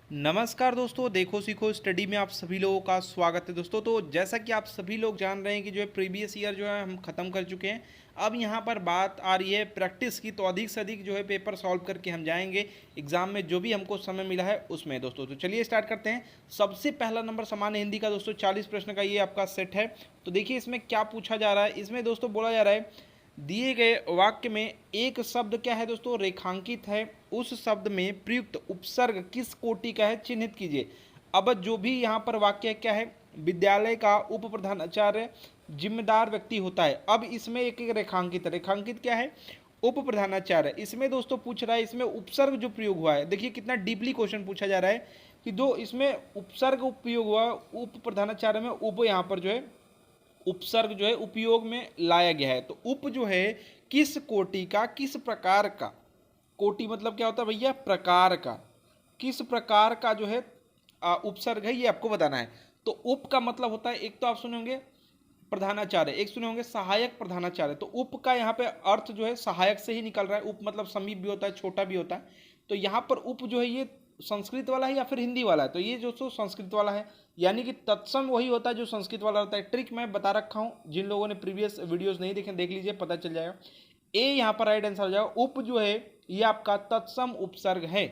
नमस्कार दोस्तों, देखो सीखो स्टडी में आप सभी लोगों का स्वागत है दोस्तों। तो जैसा कि आप सभी लोग जान रहे हैं कि जो है प्रीवियस ईयर जो है हम ख़त्म कर चुके हैं। अब यहाँ पर बात आ रही है प्रैक्टिस की, तो अधिक से अधिक जो है पेपर सॉल्व करके हम जाएंगे एग्जाम में जो भी हमको समय मिला है उसमें दोस्तों। तो चलिए स्टार्ट करते हैं। सबसे पहला नंबर सामान्य हिंदी का दोस्तों 40 प्रश्न का ये आपका सेट है। तो देखिए इसमें क्या पूछा जा रहा है। इसमें दोस्तों बोला जा रहा है दिए गए वाक्य में एक शब्द क्या है दोस्तों, रेखांकित है। उस शब्द में प्रयुक्त उपसर्ग किस कोटि का है, चिन्हित कीजिए। अब जो भी यहाँ पर वाक्य क्या है, विद्यालय का उप प्रधानाचार्य जिम्मेदार व्यक्ति होता है। अब इसमें एक एक रेखांकित, रेखांकित क्या है, उप प्रधानाचार्य। इसमें दोस्तों पूछ रहा है इसमें उपसर्ग जो प्रयोग हुआ है, देखिए कितना डीपली क्वेश्चन पूछा जा रहा है कि दो इसमें उपसर्ग उपयोग हुआ, उप प्रधानाचार्य में उप यहाँ पर जो है उपसर्ग जो है उपयोग में लाया गया है। तो उप जो है किस कोटि का, किस प्रकार का, कोटि मतलब क्या होता है भैया, प्रकार का, किस प्रकार का जो है उपसर्ग है ये आपको बताना है। तो उप का मतलब होता है, एक तो आप सुने होंगे प्रधानाचार्य, एक सुने होंगे सहायक प्रधानाचार्य। तो उप का यहाँ पे अर्थ जो है सहायक से ही निकल रहा है। उप मतलब समीप भी होता है, छोटा भी होता है। तो यहाँ पर उप जो है ये संस्कृत वाला है या फिर हिंदी वाला है, तो ये जो सो संस्कृत वाला है, यानी कि तत्सम वही होता है जो संस्कृत वाला होता है। ट्रिक मैं बता रखा हूँ, जिन लोगों ने प्रीवियस वीडियोस नहीं देखे देख लीजिए, पता चल जाएगा। ए यहाँ पर राइट आंसर हो जाएगा। उप जो है ये आपका तत्सम उपसर्ग है।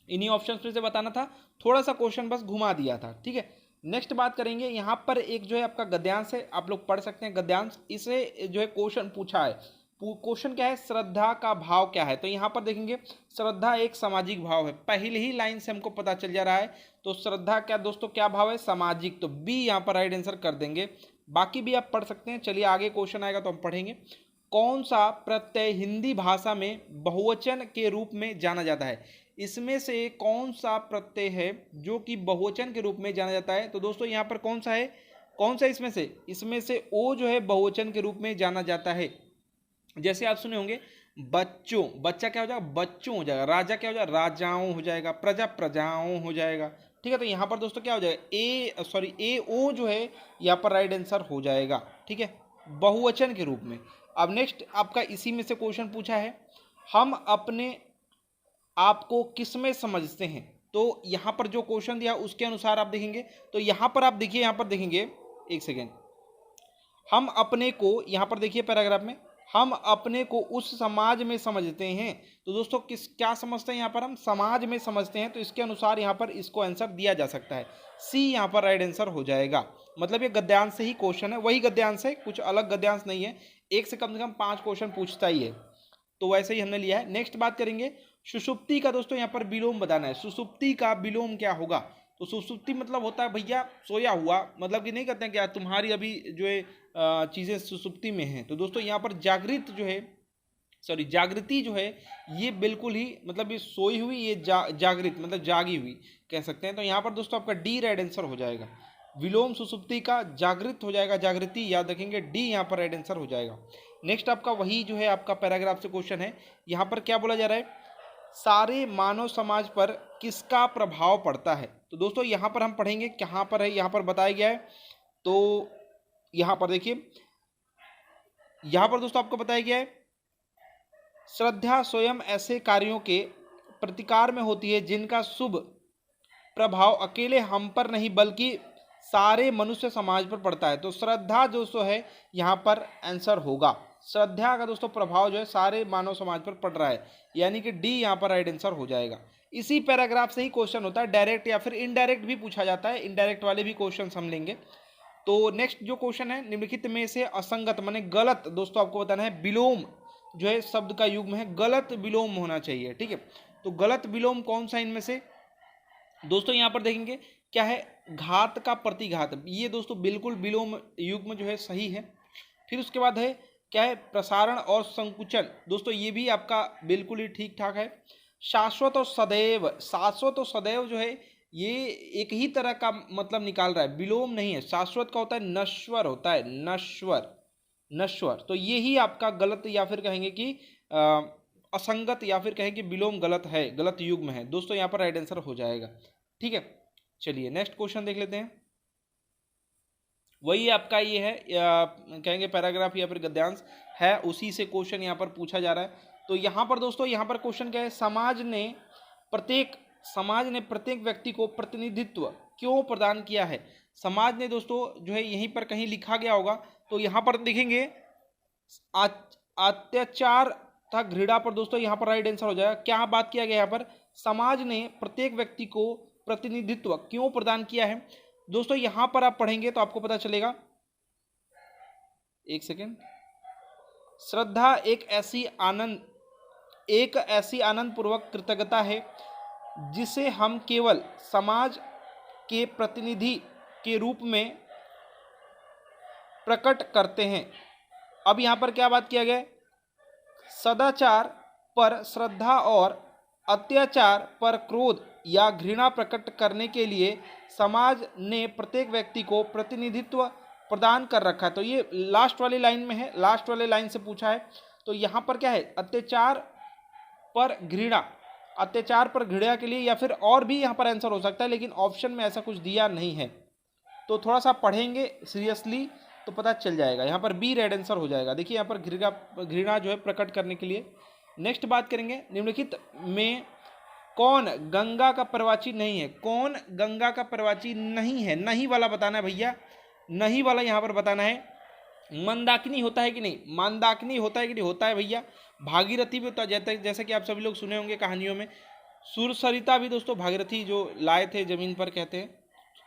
इन्हीं ऑप्शन में से बताना था, थोड़ा सा क्वेश्चन बस घुमा दिया था, ठीक है। नेक्स्ट बात करेंगे, यहाँ पर एक जो है आपका गद्यांश है, आप लोग पढ़ सकते हैं गद्यांश। इसे जो है क्वेश्चन पूछा है, क्वेश्चन क्या है, श्रद्धा का भाव क्या है। तो यहाँ पर देखेंगे श्रद्धा एक सामाजिक भाव है, पहले ही लाइन से हमको पता चल जा रहा है। तो श्रद्धा क्या दोस्तों, क्या भाव है, सामाजिक। तो बी यहाँ पर राइट आंसर कर देंगे। बाकी भी आप पढ़ सकते हैं। चलिए आगे क्वेश्चन आएगा तो हम पढ़ेंगे। कौन सा प्रत्यय हिंदी भाषा में बहुवचन के रूप में जाना जाता है। इसमें से कौन सा प्रत्यय है जो कि बहुवचन के रूप में जाना जाता है। तो दोस्तों यहाँ पर कौन सा है, कौन सा इसमें से ओ जो है बहुवचन के रूप में जाना जाता है। जैसे आप सुने होंगे बच्चों, बच्चा क्या हो जाएगा, बच्चों हो जाएगा। राजा क्या हो जाएगा, राजाओं हो जाएगा। प्रजा, प्रजाओं हो जाएगा। ठीक है, तो यहाँ पर दोस्तों क्या हो जाएगा, ए ओ जो है यहाँ पर राइट आंसर हो जाएगा, ठीक है, बहुवचन के रूप में। अब नेक्स्ट आपका इसी में से क्वेश्चन पूछा है, हम अपने आपको किस में समझते हैं। तो यहाँ पर जो क्वेश्चन दिया उसके अनुसार आप देखेंगे। तो यहाँ पर आप देखिए, यहाँ पर देखेंगे, एक सेकेंड, हम अपने को, यहाँ पर देखिए पैराग्राफ में, हम अपने को उस समाज में समझते हैं। तो दोस्तों किस क्या समझते हैं, यहाँ पर हम समाज में समझते हैं। तो इसके अनुसार यहाँ पर इसको आंसर दिया जा सकता है, सी यहाँ पर राइट आंसर हो जाएगा। मतलब ये गद्यांश से ही क्वेश्चन है, वही गद्यांश है, कुछ अलग गद्यांश नहीं है। एक से कम 5 क्वेश्चन पूछता ही है, तो वैसे ही हमने लिया है। नेक्स्ट बात करेंगे सुषुप्ति का। दोस्तों यहाँ पर विलोम बताना है, सुषुप्ति का विलोम क्या होगा। तो सुषुप्ति मतलब होता है भैया सोया हुआ, मतलब कि नहीं कहते हैं क्या तुम्हारी अभी जो है चीज़ें सुसुप्ति में हैं। तो दोस्तों यहाँ पर जागृत जो है, सॉरी जागृति जो है, ये बिल्कुल ही मतलब ये सोई हुई, ये जागृत मतलब जागी हुई कह सकते हैं। तो यहाँ पर दोस्तों आपका डी राइट आंसर हो जाएगा। विलोम सुसुप्ति का जागृत हो जाएगा, जागृति याद रखेंगे, डी यहाँ पर राइट आंसर हो जाएगा। नेक्स्ट आपका वही जो है आपका पैराग्राफ से क्वेश्चन है। यहाँ पर क्या बोला जा रहा है, सारे मानव समाज पर किसका प्रभाव पड़ता है। तो दोस्तों यहाँ पर हम पढ़ेंगे, कहाँ पर है, यहाँ पर बताया गया है। तो यहाँ पर देखिए, यहाँ पर दोस्तों आपको बताया गया है, श्रद्धा स्वयं ऐसे कार्यों के प्रतिकार में होती है जिनका शुभ प्रभाव अकेले हम पर नहीं बल्कि सारे मनुष्य समाज पर पड़ता है। तो श्रद्धा दोस्तों है यहाँ पर आंसर होगा। श्रद्धा का दोस्तों प्रभाव जो है सारे मानव समाज पर पड़ रहा है, यानी कि डी यहाँ पर राइट आंसर हो जाएगा। इसी पैराग्राफ से ही क्वेश्चन होता है, डायरेक्ट या फिर इनडायरेक्ट भी पूछा जाता है, इनडायरेक्ट वाले भी क्वेश्चन हम लेंगे। तो नेक्स्ट जो क्वेश्चन है, निम्नलिखित में से असंगत माने गलत, दोस्तों आपको बताना है, विलोम जो है शब्द का युग्म है, गलत विलोम होना चाहिए, ठीक है। तो गलत विलोम कौन सा इनमें से, दोस्तों यहाँ पर देखेंगे क्या है, घात का प्रतिघात, ये दोस्तों बिल्कुल विलोम युग्म जो है सही है। फिर उसके बाद है क्या है, प्रसारण और संकुचन, दोस्तों ये भी आपका बिल्कुल ही ठीक ठाक है। शाश्वत और सदैव, शाश्वत और सदैव जो है ये एक ही तरह का मतलब निकाल रहा है, विलोम नहीं है। शाश्वत का होता है नश्वर, होता है नश्वर, नश्वर। तो ये ही आपका गलत या फिर कहेंगे कि असंगत या फिर कहें कि विलोम गलत है, गलत युग्म है दोस्तों, यहाँ पर राइट आंसर हो जाएगा, ठीक है। चलिए नेक्स्ट क्वेश्चन देख लेते हैं। वही आपका ये है कहेंगे पैराग्राफ या फिर गद्यांश है, उसी से क्वेश्चन यहाँ पर पूछा जा रहा है। तो यहाँ पर दोस्तों, यहाँ पर क्वेश्चन क्या है, समाज ने प्रत्येक समाज ने प्रत्येक व्यक्ति को प्रतिनिधित्व क्यों प्रदान किया है? समाज ने दोस्तों जो है यहीं पर कहीं लिखा गया होगा, तो यहाँ पर देखेंगे अत्याचार तथा घृणा पर दोस्तों यहाँ पर राइट आंसर हो जाएगा। क्या बात किया गया यहाँ पर? समाज ने प्रत्येक व्यक्ति को प्रतिनिधित्व क्यों प्रदान किया है? दोस्तों यहाँ पर आप पढ़ेंगे तो आपको पता चलेगा। एक सेकेंड। श्रद्धा एक ऐसी आनंद पूर्वक कृतज्ञता है जिसे हम केवल समाज के प्रतिनिधि के रूप में प्रकट करते हैं। अब यहाँ पर क्या बात किया गया? सदाचार पर श्रद्धा और अत्याचार पर क्रोध या घृणा प्रकट करने के लिए समाज ने प्रत्येक व्यक्ति को प्रतिनिधित्व प्रदान कर रखा है। तो ये लास्ट वाली लाइन में है, लास्ट वाले लाइन से पूछा है। तो यहाँ पर क्या है? अत्याचार पर घृणा के लिए, या फिर और भी यहाँ पर आंसर हो सकता है, लेकिन ऑप्शन में ऐसा कुछ दिया नहीं है। तो थोड़ा सा पढ़ेंगे सीरियसली तो पता चल जाएगा। यहाँ पर बी रेड आंसर हो जाएगा। देखिए यहाँ पर घृणा जो है प्रकट करने के लिए। नेक्स्ट बात करेंगे, निम्नलिखित में कौन गंगा का प्रवाची नहीं है? कौन गंगा का प्रवाची नहीं है? नहीं वाला बताना है भैया, नहीं वाला यहाँ पर बताना है। मंदाकिनी होता है कि नहीं? मंदाकिनी होता है कि नहीं? होता है भैया। भागीरथी भी होता है, जैसे कि आप सभी लोग सुने होंगे कहानियों में। सुरसरिता भी दोस्तों भागीरथी जो लाए थे जमीन पर कहते हैं,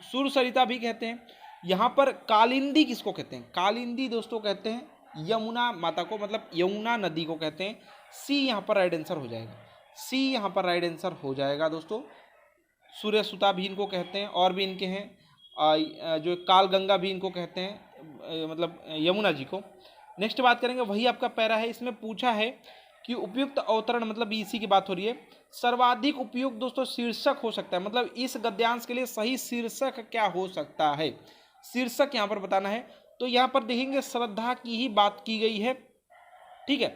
सुरसरिता भी कहते हैं। यहाँ पर कालिंदी किसको कहते हैं? कालिंदी दोस्तों कहते हैं यमुना माता को, मतलब यमुना नदी को कहते हैं। सी यहाँ पर राइट आंसर हो जाएगा। सी यहाँ पर राइट आंसर हो जाएगा दोस्तों। सूर्यसुता भी इनको कहते हैं, और भी इनके हैं जो काल गंगा भी इनको कहते हैं, मतलब यमुना जी को। नेक्स्ट बात करेंगे, वही आपका पैरा है, इसमें पूछा है कि उपयुक्त अवतरण, मतलब इसी की बात हो रही है। सर्वाधिक उपयुक्त दोस्तों शीर्षक हो सकता है, मतलब इस गद्यांश के लिए सही शीर्षक क्या हो सकता है? शीर्षक यहाँ पर बताना है। तो यहाँ पर देखेंगे श्रद्धा की ही बात की गई है, ठीक है।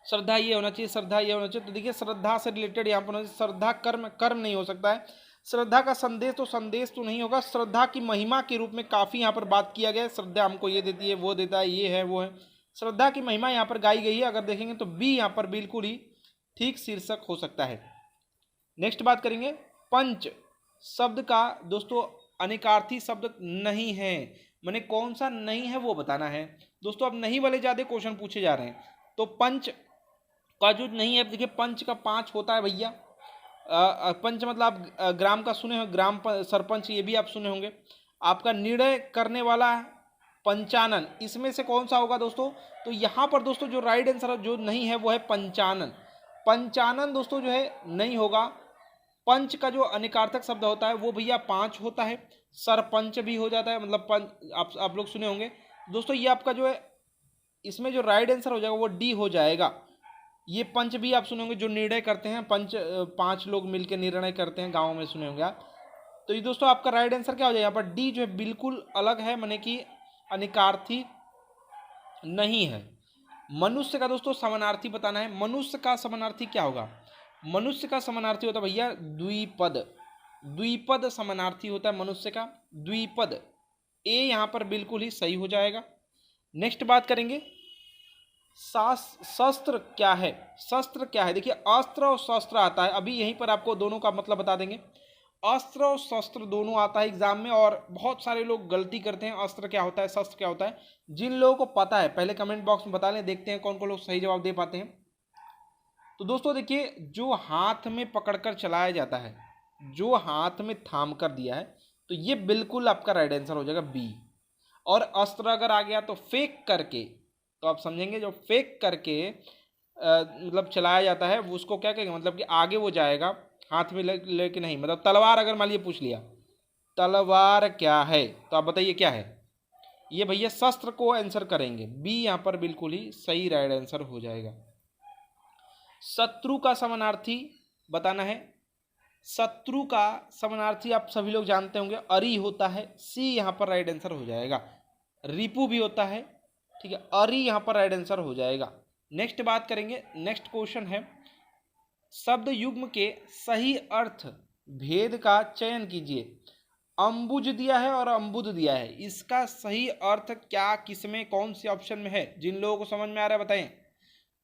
श्रद्धा ये होना चाहिए, श्रद्धा ये होना चाहिए। तो देखिए श्रद्धा से रिलेटेड यहाँ पर होना चाहिए। श्रद्धा कर्म नहीं हो सकता है। श्रद्धा का संदेश तो नहीं होगा। श्रद्धा की महिमा के रूप में काफ़ी यहाँ पर बात किया गया है। श्रद्धा हमको ये देती है, वो देता है, ये है, वो है। श्रद्धा की महिमा यहाँ पर गाई गई है। अगर देखेंगे तो बी यहाँ पर बिल्कुल ही ठीक शीर्षक हो सकता है। नेक्स्ट बात करेंगे, पंच शब्द का दोस्तों अनेकार्थी शब्द नहीं है, मैंने कौन सा नहीं है वो बताना है दोस्तों। अब नहीं वाले ज़्यादा क्वेश्चन पूछे जा रहे हैं। तो पंच का जो नहीं है, देखिए पंच का 5 होता है भैया। पंच मतलब आप ग्राम का सुने होंगे, ग्राम सरपंच, ये भी आप सुने होंगे। आपका निर्णय करने वाला पंचानन, इसमें से कौन सा होगा दोस्तों? तो यहाँ पर दोस्तों जो राइट आंसर जो नहीं है वो है पंचानन। पंचानन दोस्तों जो है नहीं होगा। पंच का जो अनेकार्थक शब्द होता है वो भैया 5 होता है। सरपंच भी हो जाता है, मतलब पंच आप लोग सुने होंगे दोस्तों। ये आपका जो है इसमें जो राइट आंसर हो जाएगा वो डी हो जाएगा। ये पंच भी आप सुने होंगे, जो निर्णय करते हैं, 5 लोग मिलकर निर्णय करते हैं, गाँव में सुने होंगे आप। तो ये दोस्तों आपका राइट आंसर क्या हो जाएगा? यहाँ पर डी जो है बिल्कुल अलग है, माने कि अनेकार्थी नहीं है। मनुष्य का दोस्तों समानार्थी बताना है। मनुष्य का समानार्थी क्या होगा? मनुष्य का समानार्थी होता है भैया द्विपद। द्विपद समानार्थी होता है मनुष्य का, द्विपद। ए यहाँ पर बिल्कुल ही सही हो जाएगा। नेक्स्ट बात करेंगे, शस्त्र क्या है? शस्त्र क्या है? देखिए अस्त्र और शस्त्र आता है, अभी यहीं पर आपको दोनों का मतलब बता देंगे। अस्त्र और शस्त्र दोनों आता है एग्जाम में, और बहुत सारे लोग गलती करते हैं। अस्त्र क्या होता है, शस्त्र क्या होता है? जिन लोगों को पता है पहले कमेंट बॉक्स में बता लें, देखते हैं कौन कौन लोग सही जवाब दे पाते हैं। तो दोस्तों देखिए, जो हाथ में पकड़कर चलाया जाता है, जो हाथ में थाम कर दिया है, तो ये बिल्कुल आपका राइट आंसर हो जाएगा बी। और अस्त्र अगर आ गया तो फेंक करके, तो आप समझेंगे जो फेंक करके मतलब चलाया जाता है वो उसको क्या कहेंगे, मतलब कि आगे वो जाएगा, हाथ में लेके नहीं। मतलब तलवार अगर मान लीजिए पूछ लिया, तलवार क्या है, तो आप बताइए क्या है? ये भैया शस्त्र को आंसर करेंगे। बी यहाँ पर बिल्कुल ही सही राइट आंसर हो जाएगा। शत्रु का समानार्थी बताना है। शत्रु का समानार्थी आप सभी लोग जानते होंगे, अरि होता है। सी यहाँ पर राइट आंसर हो जाएगा। रिपु भी होता है, ठीक है। अरि यहाँ पर राइट आंसर हो जाएगा। नेक्स्ट बात करेंगे, नेक्स्ट क्वेश्चन है, शब्द युग्म के सही अर्थ भेद का चयन कीजिए। अंबुज दिया है और अंबुद दिया है, इसका सही अर्थ क्या, किसमें, कौन से ऑप्शन में है? जिन लोगों को समझ में आ रहा है बताएं।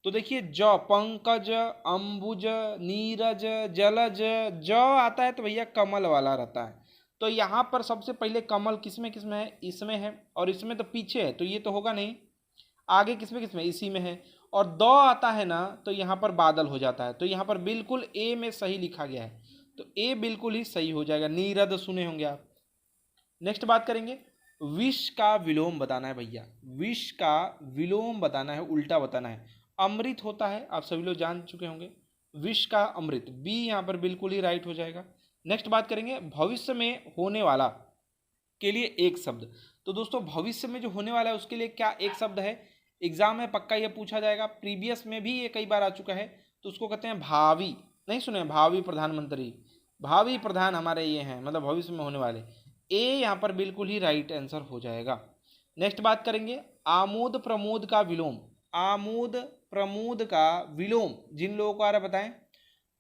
तो देखिए ज, पंकज, अंबुज, नीरज, जलज, ज आता है तो भैया कमल वाला रहता है। तो यहाँ पर सबसे पहले कमल किसमें है, इसमें है, और इसमें तो पीछे है तो ये तो होगा नहीं। आगे किसमें इसी में है। और द आता है ना तो यहाँ पर बादल हो जाता है, तो यहाँ पर बिल्कुल ए में सही लिखा गया है, तो ए बिल्कुल ही सही हो जाएगा। नीरद सुने होंगे आप। नेक्स्ट बात करेंगे, विष का विलोम बताना है भैया, विष का विलोम बताना है, उल्टा बताना है। अमृत होता है, आप सभी लोग जान चुके होंगे, विष का अमृत, बी यहाँ पर बिल्कुल ही राइट हो जाएगा। नेक्स्ट बात करेंगे, भविष्य में होने वाला के लिए एक शब्द। तो दोस्तों भविष्य में जो होने वाला है उसके लिए क्या एक शब्द है, एग्जाम में पक्का ये पूछा जाएगा, प्रीवियस में भी ये कई बार आ चुका है, तो उसको कहते हैं भावी। नहीं सुने, भावी प्रधानमंत्री, भावी प्रधान हमारे ये हैं, मतलब भविष्य में होने वाले। ए यहाँ पर बिल्कुल ही राइट आंसर हो जाएगा। नेक्स्ट बात करेंगे, आमोद प्रमोद का विलोम, आमोद प्रमोद का विलोम जिन लोगों को आ रहा है बताएं।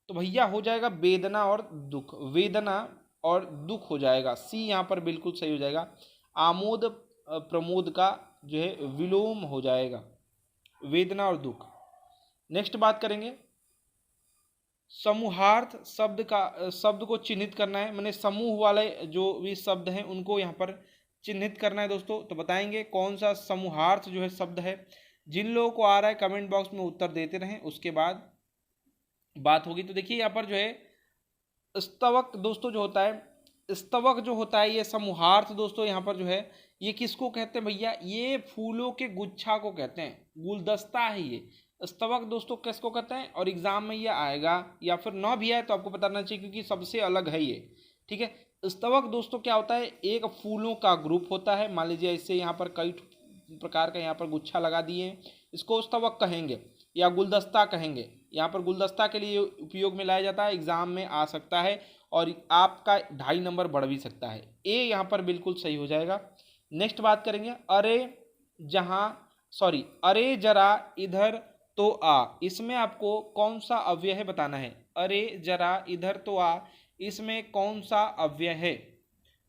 तो भैया हो जाएगा वेदना और दुख, वेदना और दुख हो जाएगा, सी यहाँ पर बिल्कुल सही हो जाएगा। आमोद प्रमोद का जो है विलोम हो जाएगा, वेदना और दुख। नेक्स्ट बात करेंगे, समूहार्थ शब्द को चिन्हित करना है, मैंने समूह वाले जो भी शब्द हैं उनको यहाँ पर चिन्हित करना है दोस्तों। तो बताएंगे कौन सा समूहार्थ जो है शब्द है। जिन लोगों को आ रहा है कमेंट बॉक्स में उत्तर देते रहें, उसके बाद बात होगी। तो देखिए यहाँ पर जो है स्तवक दोस्तों जो होता है, स्तवक जो होता है ये समूहार्थ दोस्तों यहाँ पर जो है ये किसको कहते हैं भैया, ये फूलों के गुच्छा को कहते हैं, गुलदस्ता है ये स्तवक दोस्तों किसको कहते हैं। और एग्जाम में ये आएगा या फिर ना भी आए तो आपको पता रहना चाहिए क्योंकि सबसे अलग है ये, ठीक है। स्तवक दोस्तों क्या होता है, एक फूलों का ग्रुप होता है, मान लीजिए इससे यहाँ पर कई प्रकार का यहाँ पर गुच्छा लगा दिए हैं, इसको स्तवक कहेंगे या गुलदस्ता कहेंगे। यहाँ पर गुलदस्ता के लिए उपयोग में लाया जाता है, एग्जाम में आ सकता है और आपका 2.5 नंबर बढ़ भी सकता है। ए यहाँ पर बिल्कुल सही हो जाएगा। नेक्स्ट बात करेंगे, अरे जरा इधर तो आ, इसमें आपको कौन सा अव्यय है बताना है। अरे जरा इधर तो आ, इसमें कौन सा अव्यय है,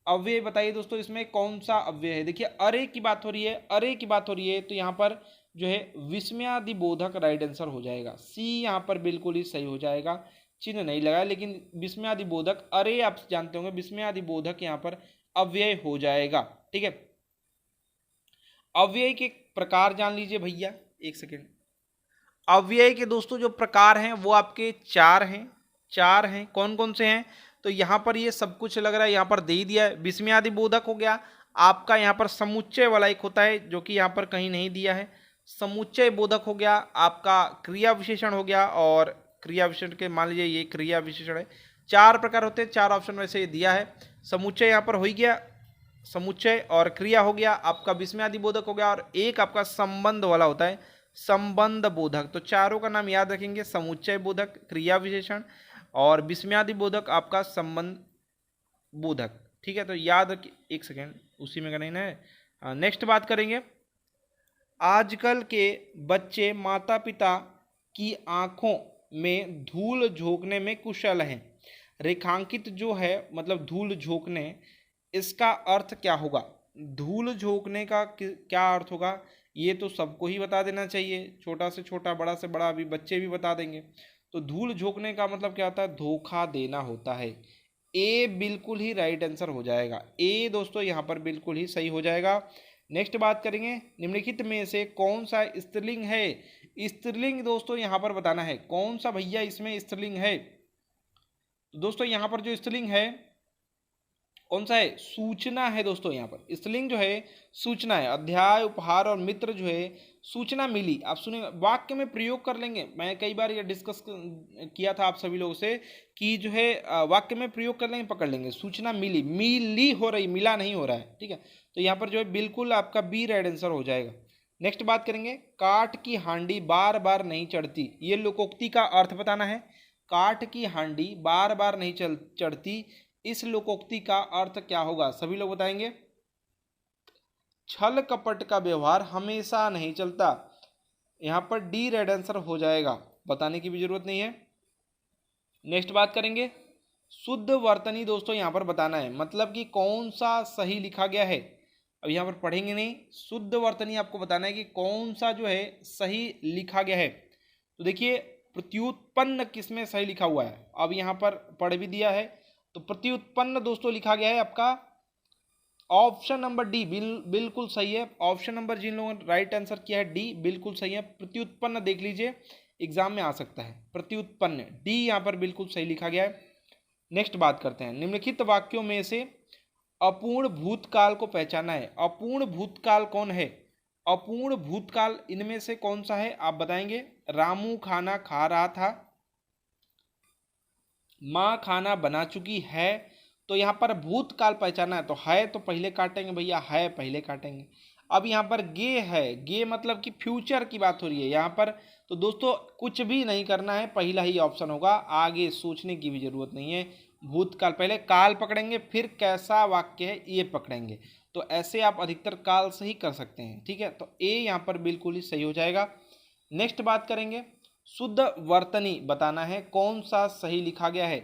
अव्यय बताइए दोस्तों, इसमें कौन सा अव्यय है। देखिए अरे की बात हो रही है, अरे की बात हो रही है, तो यहाँ पर जो है विस्मयादिबोधक राइट आंसर हो जाएगा, सी यहाँ पर बिल्कुल ही सही हो जाएगा। चिन्ह नहीं लगा लेकिन विस्मयादिबोधक, अरे आप जानते होंगे, विस्मयादिबोधक यहाँ पर अव्यय हो जाएगा, ठीक है। अव्यय के प्रकार जान लीजिए भैया, एक सेकेंड। अव्यय के दोस्तों जो प्रकार हैं वो आपके चार हैं। कौन कौन से हैं, तो यहाँ पर ये सब कुछ लग रहा है यहाँ पर दे ही दिया है। विस्मयादिबोधक हो गया आपका, यहाँ पर समुच्चय वाला एक होता है जो कि यहाँ पर कहीं नहीं दिया है। समुच्चय बोधक हो गया आपका, क्रिया विशेषण हो गया, और क्रिया विशेषण के मान लीजिए ये क्रिया विशेषण है। 4 प्रकार होते हैं, 4 ऑप्शन में से ये दिया है। समुच्चय यहाँ पर हो ही गया, समुच्चय और क्रिया हो गया आपका, विस्मयादिबोधक हो गया, और एक आपका संबंध वाला होता है संबंध बोधक। तो चारों का नाम याद रखेंगे, समुच्चय बोधक, क्रिया विशेषण और विस्मयादिबोधक आपका संबंध बोधक, ठीक है। तो याद, एक सेकेंड उसी में करना है। नेक्स्ट बात करेंगे, आजकल के बच्चे माता पिता की आंखों में धूल झोंकने में कुशल हैं। रेखांकित जो है मतलब धूल झोंकने, इसका अर्थ क्या होगा, धूल झोंकने का क्या अर्थ होगा, ये तो सबको ही बता देना चाहिए, छोटा से छोटा बड़ा से बड़ा, अभी बच्चे भी बता देंगे। तो धूल झोंकने का मतलब क्या होता है, धोखा देना होता है। ए बिल्कुल ही राइट आंसर हो जाएगा, ए दोस्तों यहाँ पर बिल्कुल ही सही हो जाएगा। नेक्स्ट बात करेंगे, निम्नलिखित में से कौन सा स्त्रीलिंग है। स्त्रीलिंग दोस्तों यहाँ पर बताना है, कौन सा भैया इसमें स्त्रीलिंग है। तो दोस्तों यहाँ पर जो स्त्रीलिंग है कौन सा है, सूचना है दोस्तों। यहाँ पर स्त्रीलिंग जो है सूचना है। अध्याय, उपहार और मित्र जो है सूचना मिली। आप सुने, वाक्य में प्रयोग कर लेंगे, मैं कई बार ये डिस्कस किया था आप सभी लोगों से कि जो है वाक्य में प्रयोग कर लेंगे, पकड़ लेंगे। सूचना मिली, मिली हो रही, मिला नहीं हो रहा है, ठीक है। तो यहाँ पर जो है बिल्कुल आपका बी राइट आंसर हो जाएगा। नेक्स्ट बात करेंगे, काठ की हांडी बार बार नहीं चढ़ती, ये लोकोक्ति का अर्थ बताना है। काठ की हांडी बार बार नहीं चढ़ती, इस लोकोक्ति का अर्थ क्या होगा, सभी लोग बताएंगे। छल कपट का व्यवहार हमेशा नहीं चलता, यहाँ पर डी रेड आंसर हो जाएगा, बताने की भी जरूरत नहीं है। नेक्स्ट बात करेंगे, शुद्ध वर्तनी दोस्तों यहाँ पर बताना है, मतलब कि कौन सा सही लिखा गया है। अब यहाँ पर पढ़ेंगे नहीं, शुद्ध वर्तनी आपको बताना है कि कौन सा जो है सही लिखा गया है। तो देखिए प्रत्युत्पन्न किसमें सही लिखा हुआ है, अब यहाँ पर पढ़ भी दिया है। तो प्रत्युत्पन्न दोस्तों लिखा गया है आपका ऑप्शन नंबर डी, बिल्कुल सही है। ऑप्शन नंबर जिन लोगों ने राइट आंसर किया है डी, बिल्कुल सही है। प्रत्युत्पन्न देख लीजिए एग्जाम में आ सकता है, प्रत्युत्पन्न डी यहाँ पर बिल्कुल सही लिखा गया है। नेक्स्ट बात करते हैं, निम्नलिखित वाक्यों में से अपूर्ण भूतकाल को पहचाना है। अपूर्ण भूतकाल कौन है? अपूर्ण भूतकाल इनमें से कौन सा है आप बताएंगे? रामू खाना खा रहा था, माँ खाना बना चुकी है। तो यहाँ पर भूतकाल पहचाना है, तो है तो पहले काटेंगे भैया, है पहले काटेंगे। अब यहाँ पर गे है, गे मतलब कि फ्यूचर की बात हो रही है यहाँ पर। तो दोस्तों कुछ भी नहीं करना है, पहला ही ऑप्शन होगा, आगे सोचने की भी जरूरत नहीं है। भूतकाल पहले काल पकड़ेंगे, फिर कैसा वाक्य है ये पकड़ेंगे। तो ऐसे आप अधिकतर काल से ही कर सकते हैं, ठीक है। तो ए यहाँ पर बिल्कुल ही सही हो जाएगा। नेक्स्ट बात करेंगे, शुद्ध वर्तनी बताना है, कौन सा सही लिखा गया है?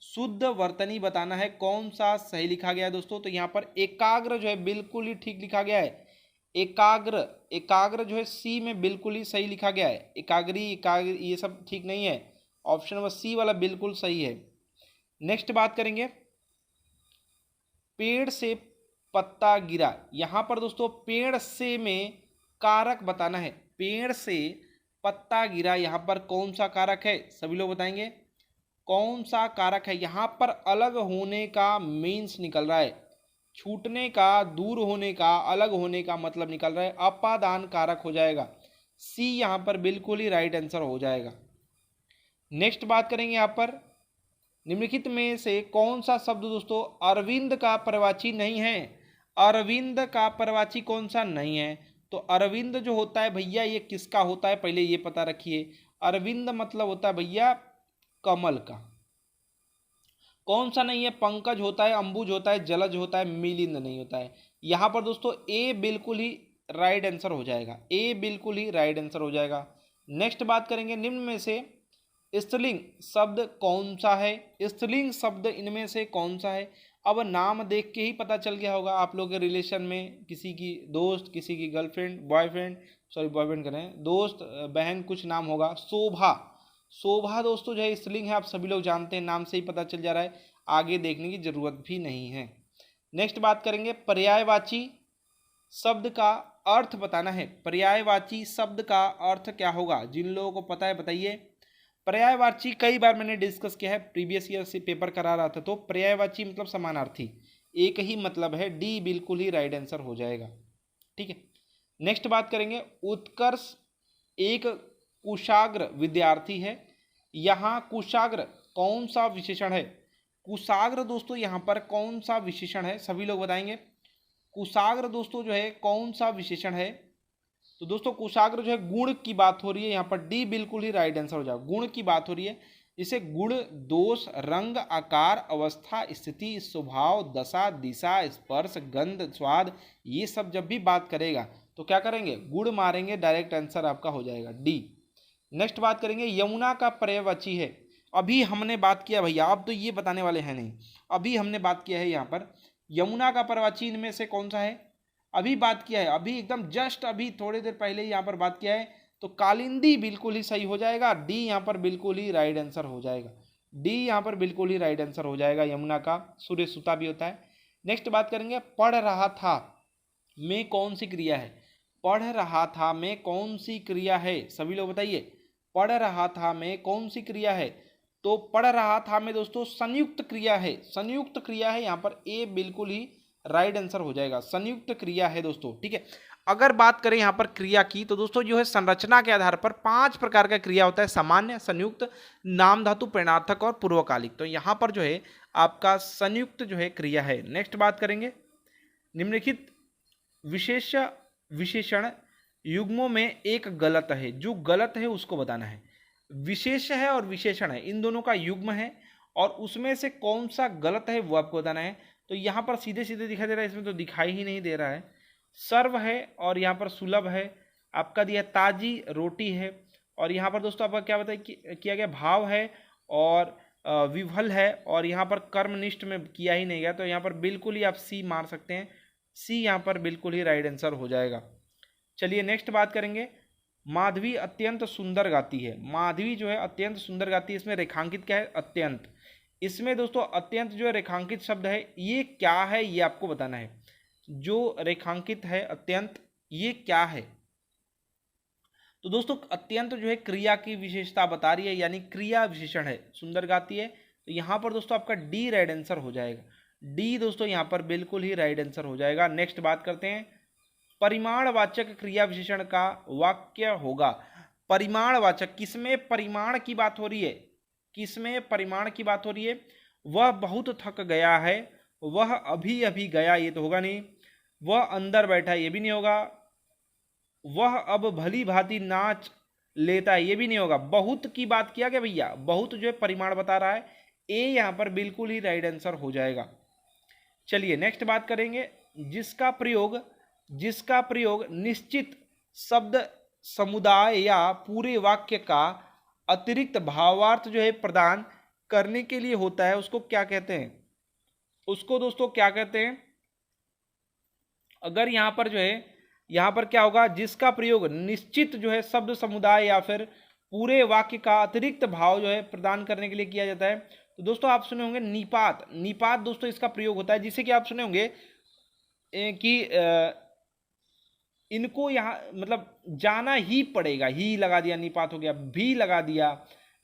शुद्ध वर्तनी बताना है, कौन सा सही लिखा गया है दोस्तों? तो यहाँ पर एकाग्र जो है बिल्कुल ही ठीक लिखा गया है। एकाग्र, एकाग्र जो है सी में बिल्कुल ही सही लिखा गया है। एकाग्री, एकाग्र ये सब ठीक नहीं है, ऑप्शन नंबर सी वाला बिल्कुल सही है। नेक्स्ट बात करेंगे, पेड़ से पत्ता गिरा। यहाँ पर दोस्तों पेड़ से में कारक बताना है, पेड़ से पत्ता गिरा, यहाँ पर कौन सा कारक है? सभी लोग बताएंगे कौन सा कारक है? यहाँ पर अलग होने का मीन्स निकल रहा है, छूटने का, दूर होने का, अलग होने का मतलब निकल रहा है, अपादान कारक हो जाएगा। सी यहाँ पर बिल्कुल ही राइट आंसर हो जाएगा। नेक्स्ट बात करेंगे यहाँ पर, निम्नलिखित में से कौन सा शब्द दोस्तों अरविंद का पर्यायवाची नहीं है? अरविंद का पर्यायवाची कौन सा नहीं है? तो अरविंद जो होता है भैया ये किसका होता है पहले ये पता रखिए। अरविंद मतलब होता है भैया कमल का। कौन सा नहीं है? पंकज होता है, अंबुज होता है, जलज होता है, मिलिंद नहीं होता है। यहां पर दोस्तों ए बिल्कुल ही राइट आंसर हो जाएगा, ए बिल्कुल ही राइट आंसर हो जाएगा। नेक्स्ट बात करेंगे, निम्न में से स्त्रीलिंग शब्द कौन सा है? स्त्रीलिंग शब्द इनमें से कौन सा है? अब नाम देख के ही पता चल गया होगा आप लोग के रिलेशन में, किसी की दोस्त, किसी की गर्लफ्रेंड, बॉयफ्रेंड, सॉरी बॉयफ्रेंड करें, दोस्त, बहन, कुछ नाम होगा। शोभा, शोभा दोस्तों जो है स्त्रीलिंग है, आप सभी लोग जानते हैं, नाम से ही पता चल जा रहा है, आगे देखने की जरूरत भी नहीं है। नेक्स्ट बात करेंगे, पर्यायवाची शब्द का अर्थ बताना है। पर्यायवाची शब्द का अर्थ क्या होगा? जिन लोगों को पता है बताइए। पर्यायवाची कई बार मैंने डिस्कस किया है, प्रीवियस ईयर से पेपर करा रहा था। तो पर्यायवाची मतलब समानार्थी, एक ही मतलब है, डी बिल्कुल ही राइट आंसर हो जाएगा, ठीक है। नेक्स्ट बात करेंगे, उत्कर्ष एक कुशाग्र विद्यार्थी है। यहाँ कुशाग्र कौन सा विशेषण है? कुशाग्र दोस्तों यहाँ पर कौन सा विशेषण है? सभी लोग बताएंगे कुशाग्र दोस्तों जो है कौन सा विशेषण है? तो दोस्तों कुशाग्र जो है गुण की बात हो रही है, यहाँ पर डी बिल्कुल ही राइट आंसर हो जाएगा। गुण की बात हो रही है, जिसे गुण, दोष, रंग, आकार, अवस्था, स्थिति, स्वभाव, दशा, दिशा, स्पर्श, गंध, स्वाद, ये सब जब भी बात करेगा तो क्या करेंगे? गुण मारेंगे, डायरेक्ट आंसर आपका हो जाएगा डी। नेक्स्ट बात करेंगे, यमुना का पर्यायवाची है। अभी हमने बात किया भैया, अब तो ये बताने वाले हैं नहीं, अभी हमने बात किया है यहाँ पर यमुना का पर्यायवाची इनमें से कौन सा है? अभी बात किया है, अभी एकदम जस्ट अभी थोड़ी देर पहले ही यहाँ पर बात किया है। तो कालिंदी बिल्कुल ही सही हो जाएगा, डी यहाँ पर बिल्कुल ही राइट आंसर हो जाएगा, डी यहाँ पर बिल्कुल ही राइट आंसर हो जाएगा। यमुना का सूर्य सुता भी होता है। नेक्स्ट बात करेंगे, पढ़ रहा था में कौन सी क्रिया है? पढ़ रहा था में कौन सी क्रिया है? सभी लोग बताइए, पढ़ रहा था में कौन सी क्रिया है? तो पढ़ रहा था में दोस्तों संयुक्त क्रिया है, संयुक्त क्रिया है, यहाँ पर ए बिल्कुल ही राइट आंसर हो जाएगा, संयुक्त क्रिया है दोस्तों, ठीक है। अगर बात करें यहाँ पर क्रिया की तो दोस्तों जो है संरचना के आधार पर 5 प्रकार का क्रिया होता है, सामान्य, संयुक्त, नाम धातु, प्रेरणार्थक और पूर्वकालिक। तो यहाँ पर जो है आपका संयुक्त जो है क्रिया है। नेक्स्ट बात करेंगे, निम्नलिखित विशेष विशेषण युग्मों में एक गलत है, जो गलत है उसको बताना है। विशेष है और विशेषण है, इन दोनों का युग्म है और उसमें से कौन सा गलत है वो आपको बताना है। तो यहाँ पर सीधे सीधे दिखाई दे रहा है, इसमें तो दिखाई ही नहीं दे रहा है। सर्व है और यहाँ पर सुलभ है, आपका दिया ताजी रोटी है, और यहाँ पर दोस्तों आपका क्या बताया किया गया? भाव है और विफल है, और यहाँ पर कर्मनिष्ठ में किया ही नहीं गया। तो यहाँ पर बिल्कुल ही आप सी मार सकते हैं, सी यहाँ पर बिल्कुल ही राइट आंसर हो जाएगा। चलिए नेक्स्ट बात करेंगे, माधवी अत्यंत सुंदर गाती है। माधवी जो है अत्यंत सुंदर गाती है, इसमें रेखांकित क्या है? अत्यंत। इसमें दोस्तों अत्यंत जो है रेखांकित शब्द है, ये क्या है ये आपको बताना है। जो रेखांकित है अत्यंत, ये क्या है? तो दोस्तों अत्यंत जो है क्रिया की विशेषता बता रही है, यानी क्रिया विशेषण है, सुंदर गाती है। तो यहाँ पर दोस्तों आपका डी राइट आंसर हो जाएगा। डी दोस्तों यहाँ पर बिल्कुल ही राइट आंसर हो जाएगा। नेक्स्ट बात करते हैं, परिमाणवाचक क्रिया विशेषण का वाक्य होगा। परिमाणवाचक, किसमें परिमाण की बात हो रही है? किसमें परिमाण की बात हो रही है? वह बहुत थक गया है, वह अभी अभी गया, ये तो होगा नहीं। वह अंदर बैठा, ये भी नहीं होगा। वह अब भली भांति नाच लेता है, ये भी नहीं होगा। बहुत की बात किया गया भैया, बहुत जो है परिमाण बता रहा है। ए यहाँ पर बिल्कुल ही राइट आंसर हो जाएगा। चलिए नेक्स्ट बात करेंगे, जिसका प्रयोग निश्चित शब्द समुदाय या पूरे वाक्य का अतिरिक्त भावार्थ जो है प्रदान करने के लिए होता है, उसको क्या कहते हैं? उसको दोस्तों क्या कहते हैं? अगर यहाँ पर जो है, यहाँ पर क्या होगा? जिसका प्रयोग निश्चित जो है शब्द समुदाय या फिर पूरे वाक्य का अतिरिक्त भाव जो है प्रदान करने के लिए किया जाता है, तो दोस्तों आप सुने होंगे निपात। निपात दोस्तों इसका प्रयोग होता है, जिसे कि आप सुने होंगे कि इनको यहाँ मतलब जाना ही पड़ेगा। ही लगा दिया, निपात हो गया। भी लगा दिया,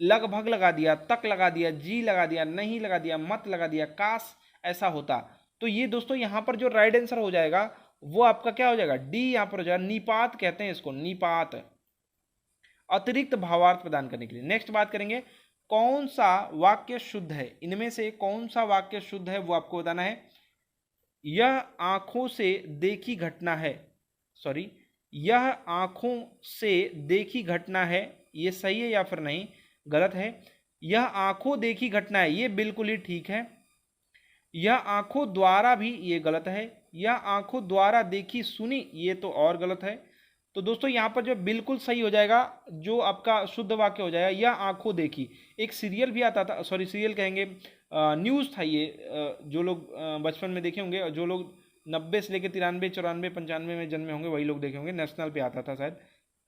लगभग लगा दिया, तक लगा दिया, जी लगा दिया, नहीं लगा दिया, मत लगा दिया, काश ऐसा होता। तो ये दोस्तों यहाँ पर जो राइट आंसर हो जाएगा वो आपका क्या हो जाएगा? डी यहाँ पर हो जाएगा। निपात कहते हैं इसको, निपात, अतिरिक्त भावार्थ प्रदान करने के लिए। नेक्स्ट बात करेंगे, कौन सा वाक्य शुद्ध है? इनमें से कौन सा वाक्य शुद्ध है वो आपको बताना है। यह आंखों से देखी घटना है, सॉरी, यह आंखों से देखी घटना है, ये सही है या फिर नहीं? गलत है। यह आंखों देखी घटना है, ये बिल्कुल ही ठीक है। यह आंखों द्वारा भी, ये गलत है। यह आंखों द्वारा देखी सुनी, ये तो और गलत है। तो दोस्तों यहाँ पर जो बिल्कुल सही हो जाएगा, जो आपका शुद्ध वाक्य हो जाएगा, यह आंखों देखी। एक सीरियल भी आता था, सॉरी सीरियल कहेंगे, न्यूज़ था ये, जो लोग बचपन में देखे होंगे, जो लोग 90 से लेकर 93, 94, 95 में जन्मे होंगे वही लोग देखे होंगे। नेशनल पे आता था शायद,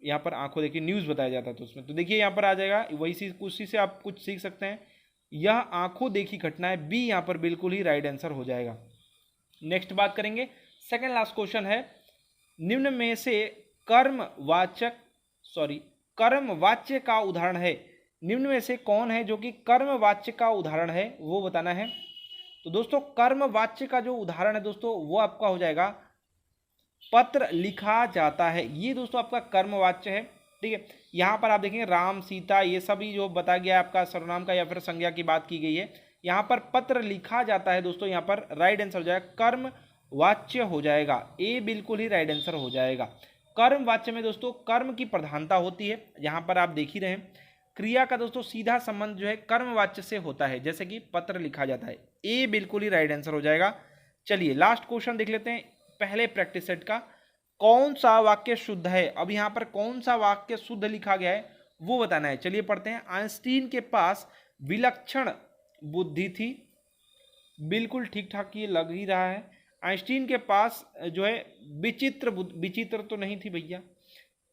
यहाँ पर आंखों देखी न्यूज़ बताया जाता था उसमें। तो देखिए यहाँ पर आ जाएगा वही, उसी से आप कुछ सीख सकते हैं। यह आंखों देखी घटना है, बी यहाँ पर बिल्कुल ही राइट आंसर हो जाएगा। नेक्स्ट बात करेंगे, सेकंड लास्ट क्वेश्चन है, निम्न में से कर्म वाच्य का उदाहरण है। निम्न में से कौन है जो कि कर्म वाच्य का उदाहरण है, वो बताना है। तो दोस्तों कर्म वाच्य का जो उदाहरण है दोस्तों, वो आपका हो जाएगा पत्र लिखा जाता है। ये दोस्तों आपका कर्म वाच्य है, ठीक है। यहाँ पर आप देखेंगे राम, सीता, ये सभी जो बताया गया है आपका सर्वनाम का या फिर संज्ञा की बात की गई है। यहाँ पर पत्र लिखा जाता है दोस्तों, यहाँ पर राइट आंसर हो जाएगा कर्म वाच्य हो जाएगा। ए बिल्कुल ही राइट आंसर हो जाएगा। कर्म वाच्य में दोस्तों कर्म की प्रधानता होती है। यहाँ पर आप देख ही रहे हैं, क्रिया का दोस्तों सीधा संबंध जो है कर्म वाच्य से होता है, जैसे कि पत्र लिखा जाता है। ए बिल्कुल ही राइट आंसर हो जाएगा। चलिए लास्ट क्वेश्चन देख लेते हैं पहले प्रैक्टिस सेट का, कौन सा वाक्य शुद्ध है। अब यहाँ पर कौन सा वाक्य शुद्ध लिखा गया है वो बताना है। चलिए पढ़ते हैं, आइंस्टीन के पास विलक्षण बुद्धि थी, बिल्कुल ठीक ठाक ये लग ही रहा है। आइंस्टीन के पास जो है विचित्र तो नहीं थी भैया।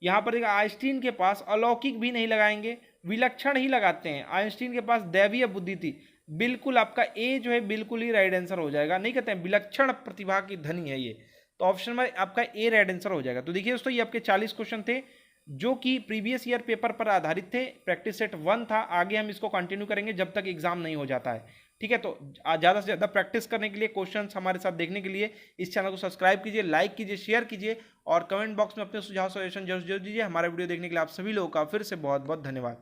यहाँ पर आइंस्टीन के पास अलौकिक भी नहीं लगाएंगे, विलक्षण ही लगाते हैं। आइंस्टीन के पास दैवीय बुद्धि थी, बिल्कुल आपका ए जो है बिल्कुल ही राइट आंसर हो जाएगा। नहीं कहते हैं विलक्षण प्रतिभा की धनी है ये, तो ऑप्शन में आपका ए राइट आंसर हो जाएगा। तो देखिए दोस्तों ये आपके 40 क्वेश्चन थे जो कि प्रीवियस ईयर पेपर पर आधारित थे। प्रैक्टिस सेट 1 था, आगे हम इसको कंटिन्यू करेंगे जब तक एग्जाम नहीं हो जाता है, ठीक है। तो ज़्यादा से ज़्यादा प्रैक्टिस करने के लिए, क्वेश्चंस हमारे साथ देखने के लिए इस चैनल को सब्सक्राइब कीजिए, लाइक कीजिए, शेयर कीजिए और कमेंट बॉक्स में अपने सुझाव सजेशन जरूर दीजिए। हमारा वीडियो देखने के लिए आप सभी लोगों का फिर से बहुत बहुत धन्यवाद।